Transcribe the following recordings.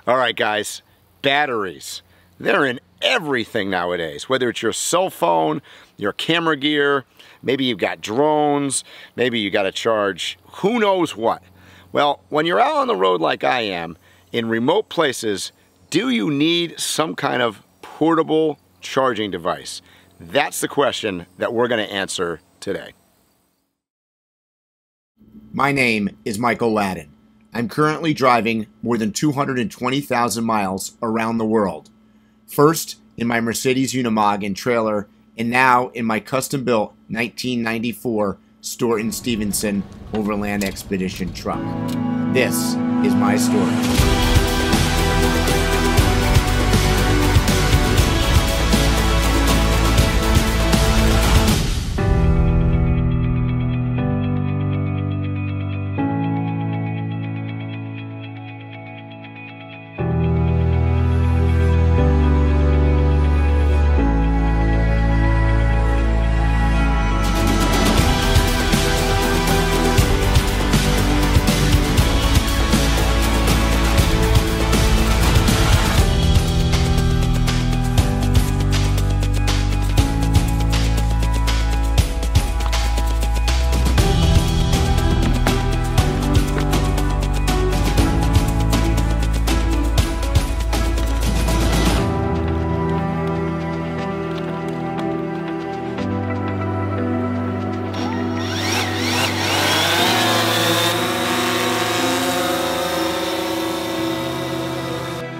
All right, guys, batteries. They're in everything nowadays, whether it's your cell phone, your camera gear, maybe you've got drones, maybe you got to charge who knows what. Well, when you're out on the road like I am, in remote places, do you need some kind of portable charging device? That's the question that we're going to answer today. My name is Michael Ladden. I'm currently driving more than 220,000 miles around the world. First in my Mercedes Unimog and trailer, and now in my custom-built 1994 Storton Stevenson Overland Expedition truck. This is my story.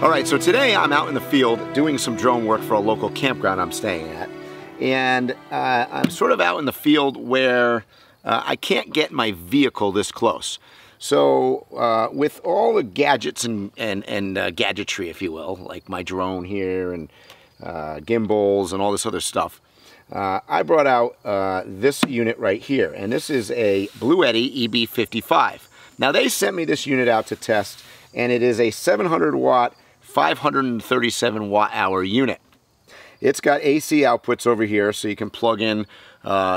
Alright, so today I'm out in the field doing some drone work for a local campground I'm staying at. And I'm sort of out in the field where I can't get my vehicle this close. So with all the gadgets and gadgetry, if you will, like my drone here and gimbals and all this other stuff, I brought out this unit right here. And this is a Bluetti EB55. Now they sent me this unit out to test, and it is a 700 watt 537 watt-hour unit. It's got AC outputs over here, so you can plug in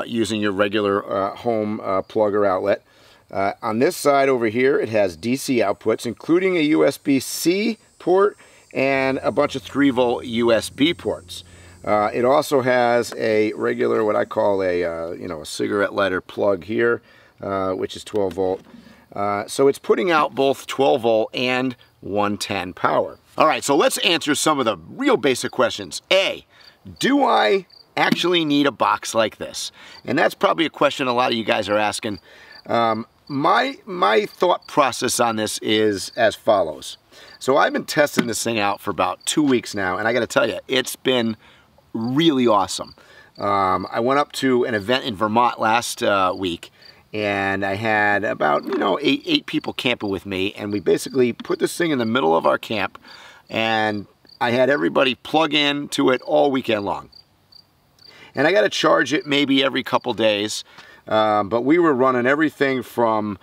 using your regular home plug or outlet. On this side over here, it has DC outputs, including a USB-C port and a bunch of 3-volt USB ports. It also has a regular, what I call a cigarette lighter plug here, which is 12 volt. So it's putting out both 12 volt and 110 power. All right, so let's answer some of the real basic questions. A, do I actually need a box like this? And that's probably a question a lot of you guys are asking. My thought process on this is as follows. So I've been testing this thing out for about 2 weeks now, and I got to tell you, it's been really awesome. I went up to an event in Vermont last week, and I had about, eight people camping with me, and we basically put this thing in the middle of our camp, and I had everybody plug in to it all weekend long. And I got to charge it maybe every couple days, but we were running everything from,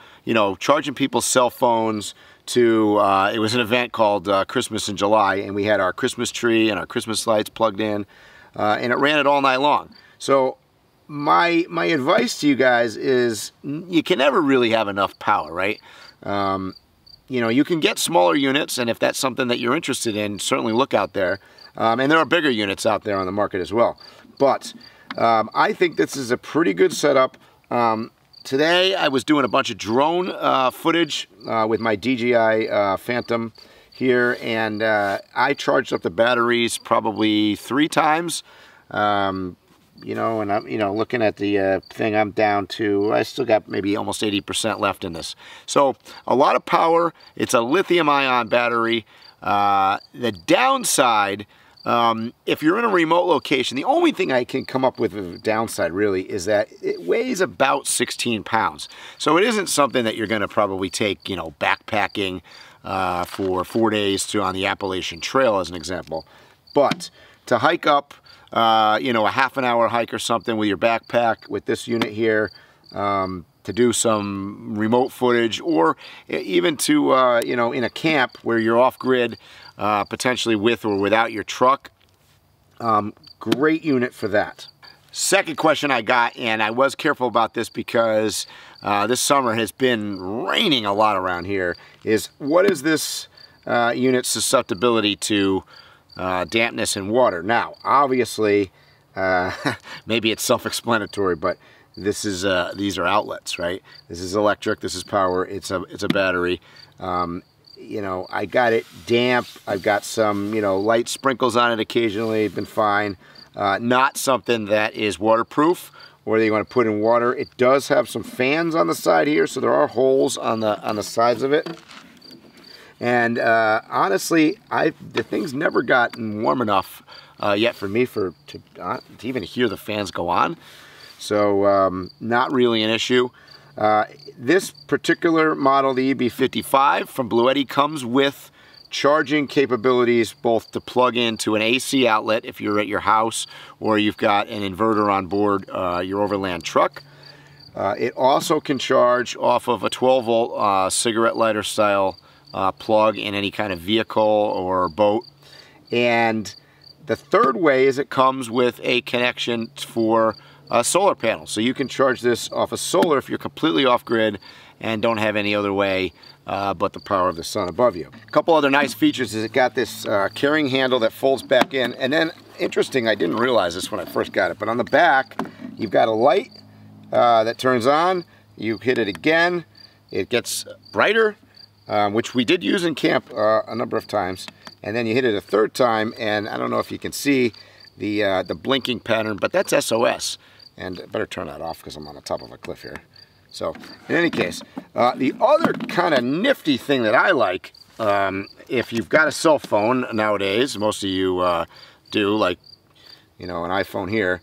charging people's cell phones to, it was an event called Christmas in July, and we had our Christmas tree and our Christmas lights plugged in, and it ran it all night long. So my advice to you guys is you can never really have enough power, right? You can get smaller units, and if that's something that you're interested in, certainly look out there. And there are bigger units out there on the market as well. But I think this is a pretty good setup. Today I was doing a bunch of drone footage with my DJI Phantom here, and I charged up the batteries probably 3 times. And I'm, looking at the thing, I'm down to, I still got maybe almost 80% left in this. So a lot of power. It's a lithium-ion battery. The downside, if you're in a remote location, the only thing I can come up with a downside really is that it weighs about 16 pounds. So it isn't something that you're going to probably take, backpacking for 4 days on the Appalachian Trail as an example. But to hike up, a half an hour hike or something with your backpack with this unit here, to do some remote footage, or even to, in a camp where you're off grid, potentially with or without your truck. Great unit for that. Second question I got, and I was careful about this because this summer has been raining a lot around here, is what is this unit's susceptibility to dampness and water. Now, obviously, maybe it's self-explanatory, but this is these are outlets, right? This is electric, this is power, it's a battery. You know, I got it damp. I've got some, you know, light sprinkles on it occasionally. Been fine. Not something that is waterproof or that you want to put in water. It does have some fans on the side here, so there are holes on the sides of it. And honestly, the thing's never gotten warm enough yet for me to even hear the fans go on. So not really an issue. This particular model, the EB55 from Bluetti, comes with charging capabilities both to plug into an AC outlet if you're at your house or you've got an inverter on board your Overland truck. It also can charge off of a 12-volt cigarette lighter style plug in any kind of vehicle or boat. And the third way is it comes with a connection for a solar panel. So you can charge this off of solar if you're completely off-grid and don't have any other way but the power of the sun above you. A couple other nice features is it got this carrying handle that folds back in. And then, interesting, I didn't realize this when I first got it, but on the back, you've got a light that turns on. You hit it again, it gets brighter, which we did use in camp a number of times. And then you hit it a third time, and I don't know if you can see the blinking pattern, but that's SOS. And I better turn that off because I'm on the top of a cliff here. So, in any case, the other kind of nifty thing that I like, if you've got a cell phone nowadays, most of you do, like, you know, an iPhone here,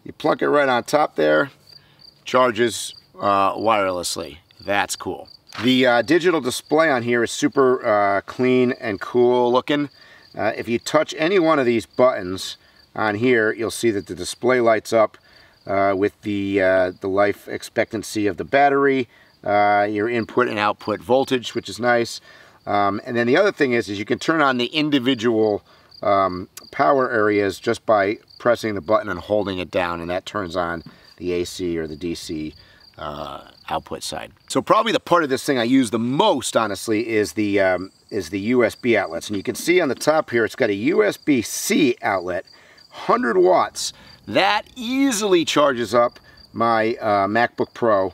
you plunk it right on top there, charges wirelessly. That's cool. The digital display on here is super clean and cool looking. If you touch any one of these buttons on here, you'll see that the display lights up with the life expectancy of the battery, your input and output voltage, which is nice. And then the other thing is you can turn on the individual power areas just by pressing the button and holding it down, and that turns on the AC or the DC output side. So probably the part of this thing I use the most, honestly, is the USB outlets. And you can see on the top here, it's got a USB-C outlet, 100 watts. That easily charges up my MacBook Pro,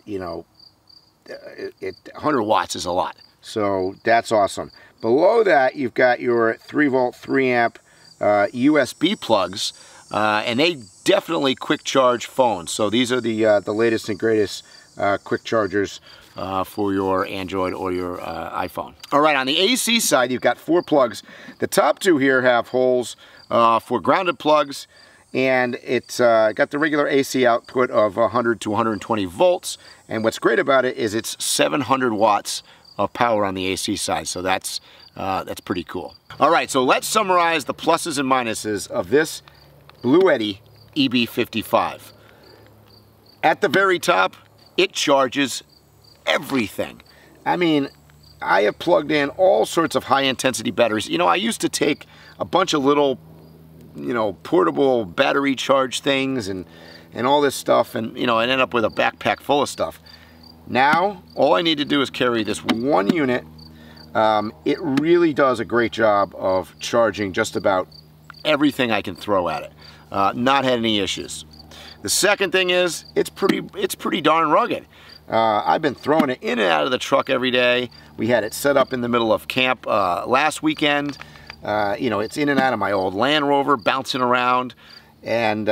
you know, 100 watts is a lot. So that's awesome. Below that, you've got your 3-volt, 3-amp USB plugs, and they definitely quick charge phones. So these are the latest and greatest quick chargers for your Android or your iPhone. All right, on the AC side, you've got 4 plugs. The top 2 here have holes for grounded plugs, and it's got the regular AC output of 100 to 120 volts. And what's great about it is it's 700 watts of power on the AC side, so that's pretty cool. All right, so let's summarize the pluses and minuses of this Bluetti EB55. At the very top, it charges everything. I mean, I have plugged in all sorts of high-intensity batteries. You know, I used to take a bunch of little, you know, portable battery charge things and all this stuff, and, you know, I end up with a backpack full of stuff. Now, all I need to do is carry this one unit. It really does a great job of charging just about everything I can throw at it. Not had any issues. The second thing is, it's pretty darn rugged. I've been throwing it in and out of the truck every day. We had it set up in the middle of camp last weekend. You know, it's in and out of my old Land Rover, bouncing around, and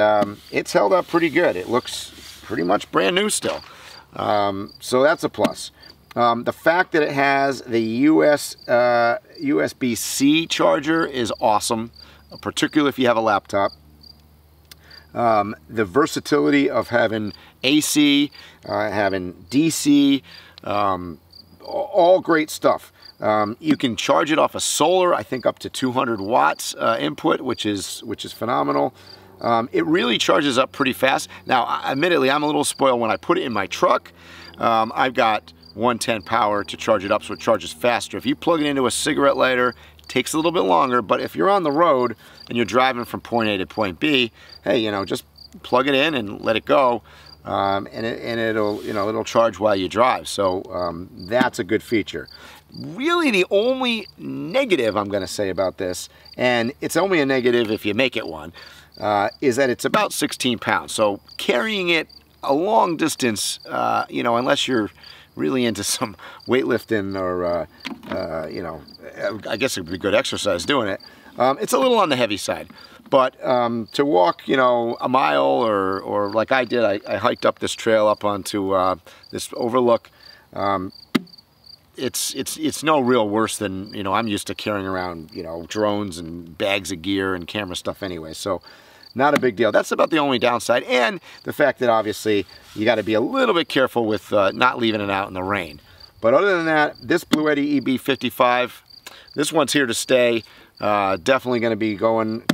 it's held up pretty good. It looks pretty much brand new still. So that's a plus. The fact that it has the USB-C charger is awesome, particularly if you have a laptop. The versatility of having AC, having DC, all great stuff. You can charge it off of solar, I think up to 200 watts input, which is phenomenal. It really charges up pretty fast. Now, admittedly, I'm a little spoiled when I put it in my truck. I've got 110 power to charge it up, so it charges faster. If you plug it into a cigarette lighter, it takes a little bit longer, but if you're on the road and you're driving from point A to point B, hey, you know, just plug it in and let it go. and it'll charge while you drive. So that's a good feature. Really, the only negative I'm going to say about this, and it's only a negative if you make it one, is that it's about 16 pounds. So carrying it a long distance, unless you're really into some weightlifting or, I guess it would be good exercise doing it, it's a little on the heavy side. But to walk, a mile or like I did, I hiked up this trail up onto this overlook. It's no real worse than, I'm used to carrying around, drones and bags of gear and camera stuff anyway. So not a big deal. That's about the only downside. And the fact that obviously you got to be a little bit careful with not leaving it out in the rain. But other than that, this Bluetti EB55, this one's here to stay. Definitely going to be going,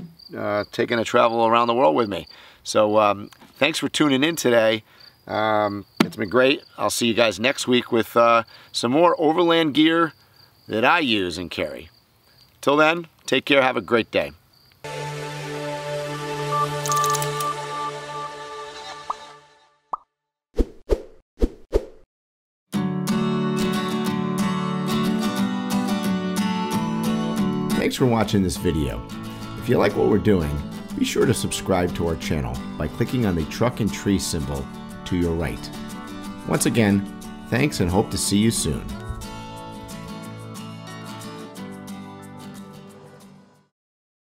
taking a travel around the world with me. So thanks for tuning in today. It's been great. I'll see you guys next week with some more Overland gear that I use and carry. Till then, take care. Have a great day. Thanks for watching this video. If you like what we're doing, be sure to subscribe to our channel by clicking on the truck and tree symbol to your right. Once again, thanks and hope to see you soon.